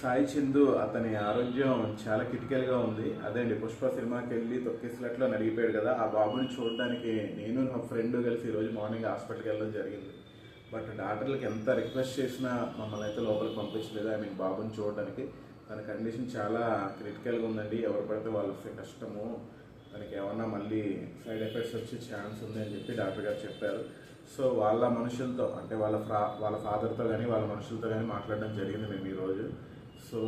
సాయి చందు అతని ఆరోగ్యం చాలా క్రిటికల్గా ఉంది. అదే అండి, పుష్ప సినిమాకి వెళ్ళి తొక్కిసలాట్లో నలిగిపోయాడు కదా, ఆ బాబుని చూడడానికి నేను నా ఫ్రెండ్ కలిసి ఈరోజు మార్నింగ్ హాస్పిటల్కి వెళ్ళడం జరిగింది. బట్ డాక్టర్లకు ఎంత రిక్వెస్ట్ చేసినా మమ్మల్ని అయితే లోపలికి పంపించలేదు. ఐ మీన్ బాబుని చూడడానికి. తన కండిషన్ చాలా క్రిటికల్గా ఉందండి. ఎవరు పడితే వాళ్ళు కష్టము, తనకి ఏమన్నా మళ్ళీ సైడ్ ఎఫెక్ట్స్ వచ్చే ఛాన్స్ ఉంది అని చెప్పి డాక్టర్ గారు చెప్పారు. సో వాళ్ళ మనుషులతో అంటే వాళ్ళ ఫాదర్తో కానీ వాళ్ళ మనుషులతో కానీ మాట్లాడడం జరిగింది మేము ఈరోజు. సో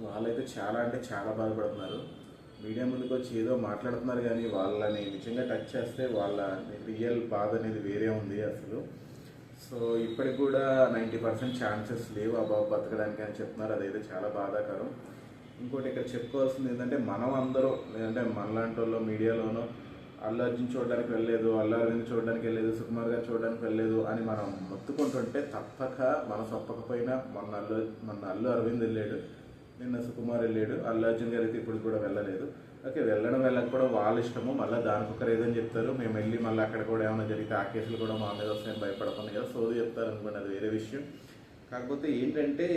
వాళ్ళైతే చాలా అంటే చాలా బాధపడుతున్నారు. మీడియా ముందుకు వచ్చి ఏదో మాట్లాడుతున్నారు కానీ వాళ్ళని నిజంగా టచ్ చేస్తే వాళ్ళ రియల్ బాధ అనేది వేరే ఉంది అసలు. సో ఇప్పటికి కూడా 90% ఛాన్సెస్ లేవు ఆ బాబు బతకడానికి అని చెప్తున్నారు. అదైతే చాలా బాధాకరం. ఇంకోటి ఇక్కడ చెప్పుకోవాల్సింది ఏంటంటే, మనం అందరూ లేదంటే మనలాంటి వాళ్ళు మీడియాలోనూ అల్లు అర్జున్ చూడడానికి వెళ్ళలేదు, అల్లు అరవింద్ చూడడానికి వెళ్ళలేదు, సుకుమార్ గారు చూడడానికి వెళ్ళలేదు అని మనం మొత్తుకుంటుంటే తప్పక మనసు ఒప్పకపోయినా మొన్న అల్లు అరవింద్ వెళ్ళాడు, నిన్న సుకుమార్ వెళ్ళాడు, అల్లు అర్జున్ గారు అయితే ఇప్పుడు కూడా వెళ్ళలేదు. ఓకే, వెళ్ళకపోవడం వాళ్ళ ఇష్టము. మళ్ళీ దానికి ఒక రీజన్ చెప్తారు. మేము వెళ్ళి మళ్ళీ అక్కడ కూడా ఏమైనా జరిగితే ఆ కేసులు కూడా మా మీద వస్తాయని భయపడుతున్నాయి కదా, సోది చెప్తారు అనుకోండి, అది వేరే విషయం. కాకపోతే ఏంటంటే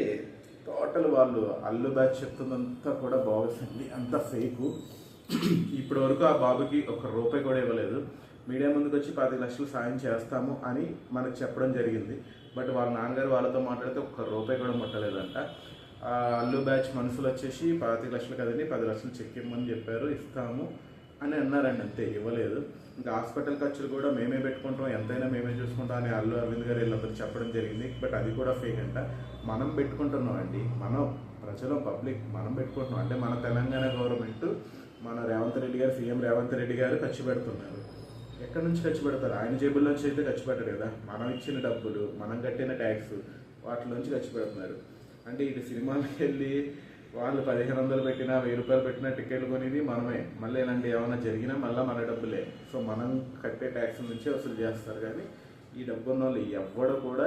టోటల్ వాళ్ళు అల్లు బ్యాచ్ చెప్తుందంతా కూడా బాగుంది, అంతా ఫేకు. ఇప్పటి వరకు ఆ బాబుకి ₹1 కూడా ఇవ్వలేదు. మీడియా ముందుకు వచ్చి 10 లక్షలు సాయం చేస్తాము అని మనకు చెప్పడం జరిగింది. బట్ వాళ్ళ నాన్నగారు వాళ్ళతో మాట్లాడితే ₹1 కూడా ముట్టలేదంట. అల్లు బ్యాచ్ మనుషులు వచ్చేసి 25 లక్షలు కదండి, 10 లక్షలు చెక్ ఇవ్వమని చెప్పారు, ఇస్తాము అని అన్నారండి, అంతే, ఇవ్వలేదు. ఇంకా హాస్పిటల్ ఖర్చులు కూడా మేమే పెట్టుకుంటాం, ఎంతైనా మేమే చూసుకుంటాం అని అల్లు అరవింద్ గారు వీళ్ళందరూ చెప్పడం జరిగింది. బట్ అది కూడా ఫేక్ అంట. మనం పెట్టుకుంటున్నాం అండి, మనం ప్రజలు పబ్లిక్ మనం పెట్టుకుంటున్నాం. అంటే మన తెలంగాణ గవర్నమెంట్, మన రేవంత్ రెడ్డి గారు, సీఎం రేవంత్ రెడ్డి గారు ఖర్చు పెడుతున్నారు. ఎక్కడి నుంచి ఖర్చు పెడతారు? ఆయన జేబుల్లోంచి అయితే ఖర్చు పెట్టరు కదా. మనం ఇచ్చిన డబ్బులు, మనం కట్టిన ట్యాక్స్, వాటిలోంచి ఖర్చు పెడుతున్నారు. అంటే ఇటు సినిమాకి వెళ్ళి వాళ్ళు 1500 పెట్టినా, ₹1000 పెట్టినా టికెట్లు కొనేది మనమే. మళ్ళీ ఇలాంటి ఏమైనా జరిగినా మళ్ళీ మన డబ్బులే. సో మనం కట్టే ట్యాక్స్ నుంచి వసూలు చేస్తారు. కానీ ఈ డబ్బు ఉన్న వాళ్ళు ఎవ్వడు కూడా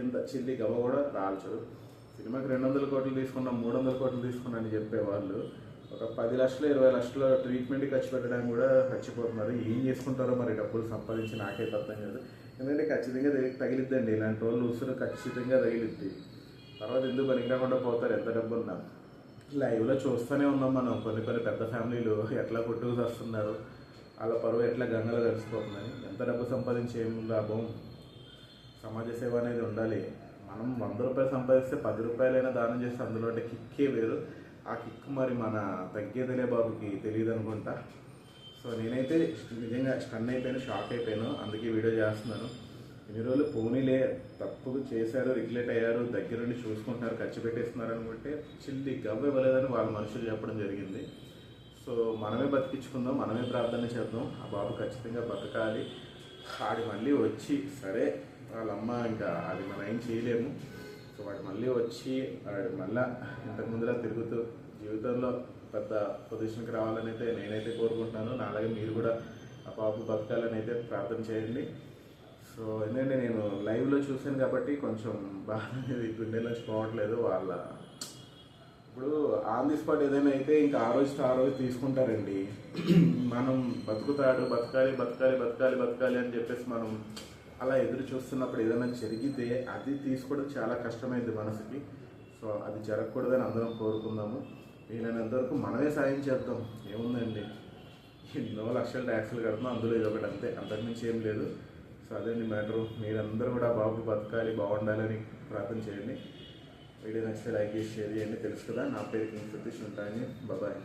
ఎంత చిల్లి గవ్వ కూడా రాల్చరు. సినిమాకి 200 కోట్లు తీసుకున్నాం, 300 కోట్లు తీసుకున్నా అని చెప్పేవాళ్ళు ఒక 10 లక్షలు 20 లక్షల ట్రీట్మెంట్కి ఖర్చు పెట్టడానికి కూడా చచ్చిపోతున్నారు. ఏం చేసుకుంటారో మరి డబ్బులు సంపాదించి నాకైతే అర్థం కాదు. ఎందుకంటే ఖచ్చితంగా తగిలిద్దండి, ఇలాంటి వాళ్ళు ఉసురు ఖచ్చితంగా తగిలిద్ది. తర్వాత ఎందుకు పనికిరాకుండా పోతారు ఎంత డబ్బు ఉన్నా. లైవ్లో చూస్తూనే ఉన్నాం మనం, కొన్ని పెద్ద ఫ్యామిలీలు ఎట్లా కొట్టుకు వస్తున్నారు, వాళ్ళ పరువు ఎట్లా గంగలో కలిసిపోతుందని. ఎంత డబ్బు సంపాదించి ఏం లాభం? సమాజ సేవ అనేది ఉండాలి. మనం ₹100 సంపాదిస్తే ₹10 దానం చేస్తే అందులో అంటే కిక్కే వేరు. ఆ కిక్ మరి మన తగ్గేదిలే బాబుకి తెలియదు అనుకుంటా. సో నేనైతే నిజంగా స్టన్ అయిపోయాను, షాక్ అయిపోయాను. అందుకే వీడియో చేస్తున్నాను. ఇన్ని రోజులు పోనీలే, తప్పు చేశారు, రిగ్యులేట్ అయ్యారు, దగ్గరుండి చూసుకుంటున్నారు, ఖర్చు పెట్టేస్తున్నారు అనుకుంటే చిల్లి గవ్వ ఇవ్వలేదని వాళ్ళ మనుషులు చెప్పడం జరిగింది. సో మనమే బతికించుకుందాం, మనమే ప్రార్థన చేద్దాం. ఆ బాబు ఖచ్చితంగా బతకాలి. ఆడి మళ్ళీ వచ్చి, సరే వాళ్ళమ్మ ఇంకా అది మనం ఏం చేయలేము. సో వాడు మళ్ళీ వచ్చి మళ్ళీ ఇంతకుముందులా తిరుగుతూ జీవితంలో పెద్ద పొజిషన్కి రావాలని అయితే నేనైతే కోరుకుంటున్నాను. నాలాగే మీరు కూడా ఆ బాబు బతకాలని అయితే ప్రార్థన చేయండి. సో ఎందుకంటే నేను లైవ్లో చూశాను కాబట్టి కొంచెం బాగా అనేది గుండెలోంచి పోవట్లేదు. వాళ్ళ ఇప్పుడు ఆన్ ది స్పాట్ ఏదైనా అయితే ఇంకా ఆ రోజు తీసుకుంటారండి. మనం బతకాలి అని చెప్పేసి మనం అలా ఎదురు చూస్తున్నప్పుడు ఏదైనా జరిగితే అది తీసుకోవడం చాలా కష్టమైంది మనసుకి. సో అది జరగకూడదని అందరం కోరుకుందాము. వీలైనంత వరకు మనమే సాయం చేద్దాం. ఏముందండి, ఎన్నో లక్షల ట్యాక్సులు కడుతున్నాం, అందులో ఇది ఒకటి, అంతే, అంతకుమించి ఏం లేదు. సో అదండి మ్యాటరు. మీరందరూ కూడా బాబు బతకాలి, బాగుండాలని ప్రార్థన చేయండి. వీడియో నచ్చితే లైక్ చేసి షేర్ చేయండి. తెలుసు కదా, నా పేరు కింగ్ సతీష్. ఉంటాయని బాబాయ్.